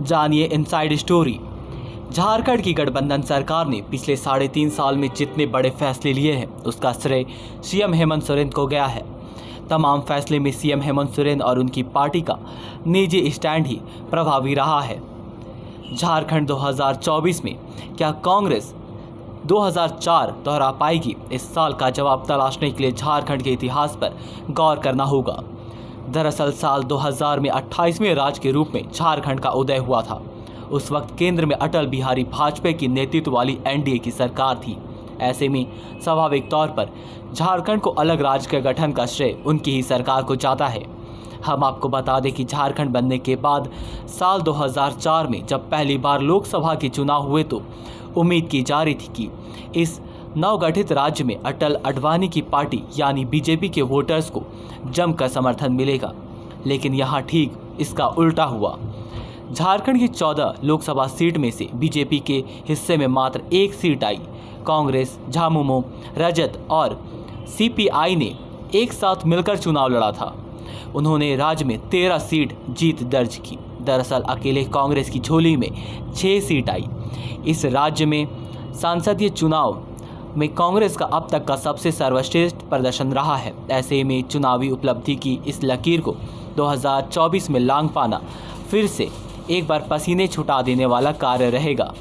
जानिए inside story. Jharkhand की गठबंधन सरकार ने पिछले 3.5 साल में जितने बड़े फैसले लिए हैं उसका श्रेय सीएम हेमंत सोरेन को गया है। तमाम फैसले में सीएम हेमंत सोरेन और उनकी पार्टी का निजी स्टैंड ही प्रभावी रहा है। झारखंड 2024 में क्या कांग्रेस 2004 दोहरा पाएगी? इस साल का जवाब तलाशने के लिए झारखंड के इतिहास पर गौर करना होगा। दरअसल साल 2000 में 28वें राज्य के रूप में झारखंड का उदय हुआ था। उस वक्त केंद्र में अटल बिहारी वाजपेयी की नेतृत्व वाली एनडीए की सरकार थी। ऐसे में स्वाभाविक तौर पर झारखंड को अलग राज्य के गठन का श्रेय उनकी ही सरकार को जाता है। हम आपको बता दें कि झारखंड बनने के बाद साल 2004 में जब पहली बार लोकसभा के चुनाव हुए तो उम्मीद की जा रही थी कि इस नवगठित राज्य में अटल अडवाणी की पार्टी यानी बीजेपी के वोटर्स को जमकर समर्थन मिलेगा, लेकिन यहाँ ठीक इसका उल्टा हुआ। झारखंड की 14 लोकसभा सीट में से बीजेपी के हिस्से में मात्र 1 सीट आई। कांग्रेस, झामुमो, रजत और सीपीआई ने एक साथ मिलकर चुनाव लड़ा था। उन्होंने राज्य में 13 सीट जीत दर्ज की। दरअसल अकेले कांग्रेस की झोली में 6 सीट आई। इस राज्य में संसदीय चुनाव में कांग्रेस का अब तक का सबसे सर्वश्रेष्ठ प्रदर्शन रहा है। ऐसे में चुनावी उपलब्धि की इस लकीर को 2024 में लांघ पाना फिर से एक बार पसीने छुटा देने वाला कार्य रहेगा।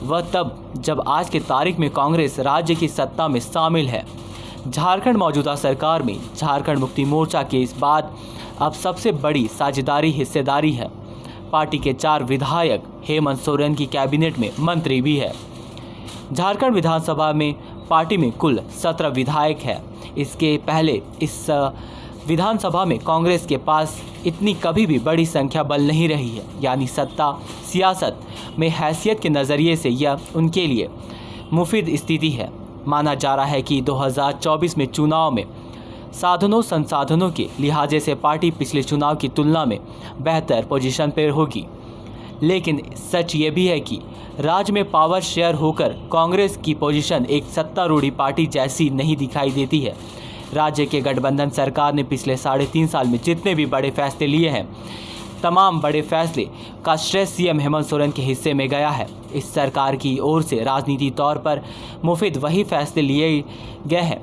वह तब जब आज के तारीख में कांग्रेस राज्य की सत्ता में शामिल है। झारखंड मौजूदा सरकार में झारखंड मुक्ति मोर्चा के इस बाद अब सबसे बड़ी साझेदारी हिस्सेदारी है। पार्टी के 4 विधायक हेमंत सोरेन की कैबिनेट में मंत्री भी है। झारखंड विधानसभा में पार्टी में कुल 17 विधायक है। इसके पहले इस विधानसभा में कांग्रेस के पास इतनी कभी भी बड़ी संख्या बल नहीं रही है, यानी सत्ता सियासत में हैसियत के नज़रिए से यह उनके लिए मुफीद स्थिति है। माना जा रहा है कि 2024 में चुनाव में साधनों संसाधनों के लिहाजे से पार्टी पिछले चुनाव की तुलना में बेहतर पोजीशन पर होगी, लेकिन सच ये भी है कि राज्य में पावर शेयर होकर कांग्रेस की पोजीशन एक सत्तारूढ़ी पार्टी जैसी नहीं दिखाई देती है। राज्य के गठबंधन सरकार ने पिछले 3.5 साल में जितने भी बड़े फैसले लिए हैं, तमाम बड़े फैसले का श्रेय सीएम हेमंत सोरेन के हिस्से में गया है। इस सरकार की ओर से राजनीति तौर पर मुफीद वही फैसले लिए गए हैं,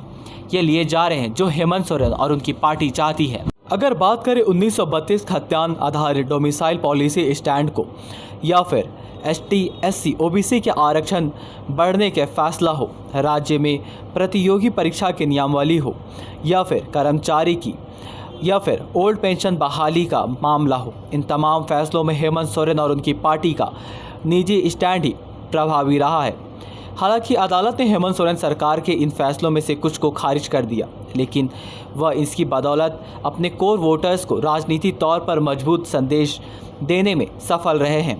ये लिए जा रहे हैं जो हेमंत सोरेन और उनकी पार्टी चाहती है। अगर बात करें 1932 खतियान आधारित डोमिसाइल पॉलिसी स्टैंड को, या फिर ST SC OBC के आरक्षण बढ़ने के फैसला हो, राज्य में प्रतियोगी परीक्षा की नियमावली हो, या फिर कर्मचारी की या फिर ओल्ड पेंशन बहाली का मामला हो, इन तमाम फैसलों में हेमंत सोरेन और उनकी पार्टी का निजी स्टैंड ही प्रभावी रहा है। हालांकि अदालत ने हेमंत सोरेन सरकार के इन फैसलों में से कुछ को खारिज कर दिया, लेकिन वह इसकी बदौलत अपने कोर वोटर्स को राजनीतिक तौर पर मजबूत संदेश देने में सफल रहे हैं।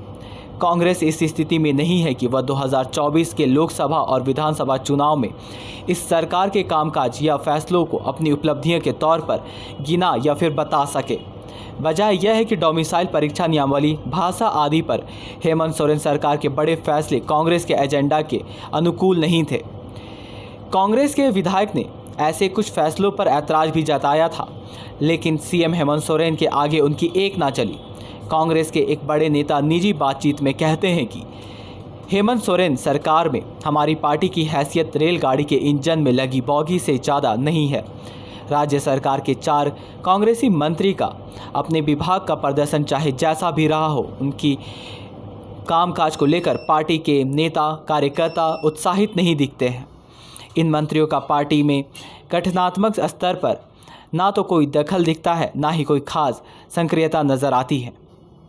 कांग्रेस इस स्थिति में नहीं है कि वह 2024 के लोकसभा और विधानसभा चुनाव में इस सरकार के कामकाज या फैसलों को अपनी उपलब्धियों के तौर पर गिना या फिर बता सके। वजह यह है कि डोमिसाइल परीक्षा नियमावली, भाषा आदि पर हेमंत सोरेन सरकार के बड़े फैसले कांग्रेस के एजेंडा के अनुकूल नहीं थे। कांग्रेस के विधायक ने ऐसे कुछ फैसलों पर ऐतराज़ भी जताया था, लेकिन सीएम हेमंत सोरेन के आगे उनकी एक ना चली। कांग्रेस के एक बड़े नेता निजी बातचीत में कहते हैं कि हेमंत सोरेन सरकार में हमारी पार्टी की हैसियत रेलगाड़ी के इंजन में लगी बोगी से ज़्यादा नहीं है। राज्य सरकार के 4 कांग्रेसी मंत्री का अपने विभाग का प्रदर्शन चाहे जैसा भी रहा हो, उनकी कामकाज को लेकर पार्टी के नेता कार्यकर्ता उत्साहित नहीं दिखते हैं। इन मंत्रियों का पार्टी में गठनात्मक स्तर पर ना तो कोई दखल दिखता है, ना ही कोई खास सक्रियता नज़र आती है।